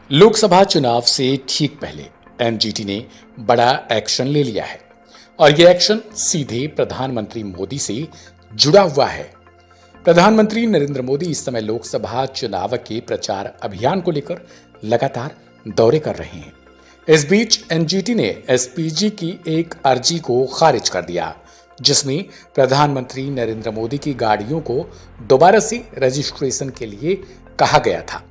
लोकसभा चुनाव से ठीक पहले एनजीटी ने बड़ा एक्शन ले लिया है और यह एक्शन सीधे प्रधानमंत्री मोदी से जुड़ा हुआ है। प्रधानमंत्री नरेंद्र मोदी इस समय लोकसभा चुनाव के प्रचार अभियान को लेकर लगातार दौरे कर रहे हैं। इस बीच एनजीटी ने एसपीजी की एक अर्जी को खारिज कर दिया, जिसमें प्रधानमंत्री नरेंद्र मोदी की गाड़ियों को दोबारा से रजिस्ट्रेशन के लिए कहा गया था।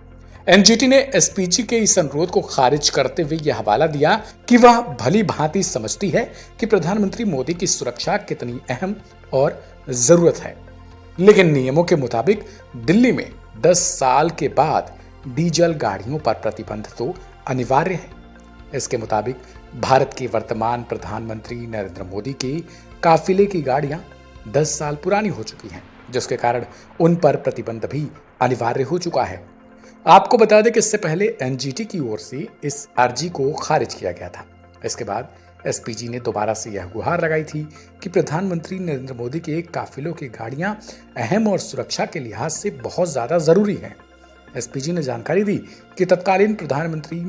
एनजीटी ने एसपीजी के इस अनुरोध को खारिज करते हुए यह हवाला दिया कि वह भली भांति समझती है कि प्रधानमंत्री मोदी की सुरक्षा कितनी अहम और जरूरत है, लेकिन नियमों के मुताबिक दिल्ली में 10 साल के बाद डीजल गाड़ियों पर प्रतिबंध तो अनिवार्य है। इसके मुताबिक भारत के वर्तमान प्रधानमंत्री नरेंद्र मोदी के काफिले की गाड़ियां 10 साल पुरानी हो चुकी हैं, जिसके कारण उन पर प्रतिबंध भी अनिवार्य हो चुका है। आपको बता दें कि इससे पहले एनजीटी की ओर से इस अर्जी को खारिज किया गया था। इसके बाद एसपीजी ने दोबारा से यह गुहार लगाई थी कि प्रधानमंत्री नरेंद्र मोदी के काफिलों की गाड़ियां अहम और सुरक्षा के लिहाज से बहुत ज्यादा जरूरी हैं। एसपीजी ने जानकारी दी कि तत्कालीन प्रधानमंत्री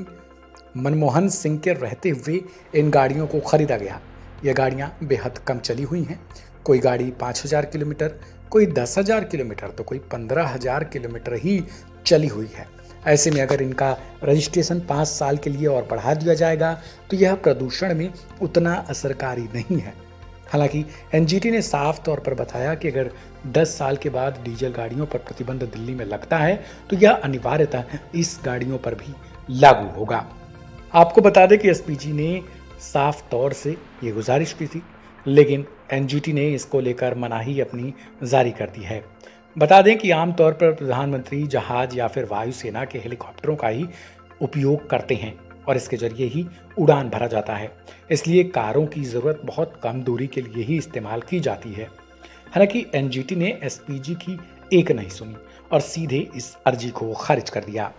मनमोहन सिंह के रहते हुए इन गाड़ियों को खरीदा गया। यह गाड़ियां बेहद कम चली हुई हैं। कोई गाड़ी 5000 किलोमीटर, कोई 10,000 किलोमीटर, तो कोई 15,000 किलोमीटर ही चली हुई है। ऐसे में अगर इनका रजिस्ट्रेशन 5 साल के लिए और बढ़ा दिया जाएगा तो यह प्रदूषण में उतना असरकारी नहीं है। हालांकि एनजीटी ने साफ तौर पर बताया कि अगर 10 साल के बाद डीजल गाड़ियों पर प्रतिबंध दिल्ली में लगता है तो यह अनिवार्यतः इस गाड़ियों पर भी लागू होगा। आपको बता दें कि एसपीजी ने साफ तौर से ये गुजारिश की थी, लेकिन एनजीटी ने इसको लेकर मनाही अपनी जारी कर दी है। बता दें कि आमतौर पर प्रधानमंत्री जहाज या फिर वायुसेना के हेलीकॉप्टरों का ही उपयोग करते हैं और इसके जरिए ही उड़ान भरा जाता है। इसलिए कारों की जरूरत बहुत कम दूरी के लिए ही इस्तेमाल की जाती है। हालांकि एनजीटी ने एसपीजी की एक नहीं सुनी और सीधे इस अर्जी को खारिज कर दिया।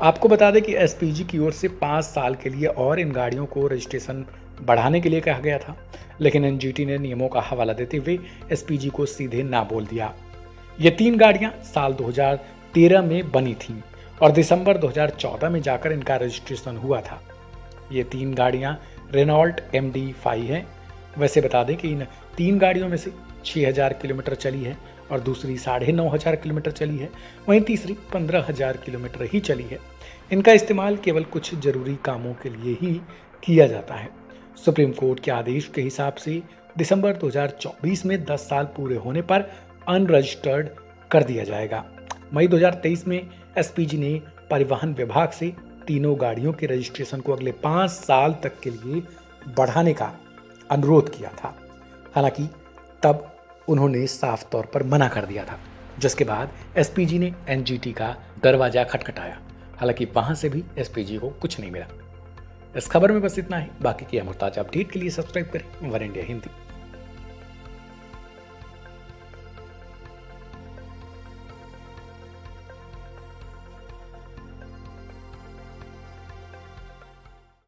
आपको बता दें कि एसपीजी की ओर से 5 साल के लिए और इन गाड़ियों को रजिस्ट्रेशन बढ़ाने के लिए कहा गया था, लेकिन एनजीटी ने नियमों का हवाला देते हुए एसपीजी को सीधे ना बोल दिया। ये 3 गाड़ियां साल 2013 में बनी थीं और दिसंबर 2014 में जाकर इनका रजिस्ट्रेशन हुआ था। ये 3 गाड़ियां रेनॉल्ट MD5 हैं। वैसे बता दें कि इन 3 गाड़ियों में से 6000 किलोमीटर चली है और दूसरी 9,500 किलोमीटर चली है, वहीं तीसरी 15,000 किलोमीटर ही चली है। इनका इस्तेमाल केवल कुछ जरूरी कामों के लिए ही किया जाता है। सुप्रीम कोर्ट के आदेश के हिसाब से दिसंबर 2024 में 10 साल पूरे होने पर अनरजिस्टर्ड कर दिया जाएगा। मई 2023 में एसपीजी ने परिवहन विभाग से तीनों गाड़ियों के रजिस्ट्रेशन को अगले 5 साल तक के लिए बढ़ाने का अनुरोध किया था। हालांकि तब उन्होंने साफ तौर पर मना कर दिया था, जिसके बाद एसपीजी ने एनजीटी का दरवाजा खटखटाया। हालांकि वहां से भी एसपीजी को कुछ नहीं मिला। इस खबर में बस इतना ही। बाकी की अमरताजा अपडेट के लिए सब्सक्राइब करें वन इंडिया हिंदी।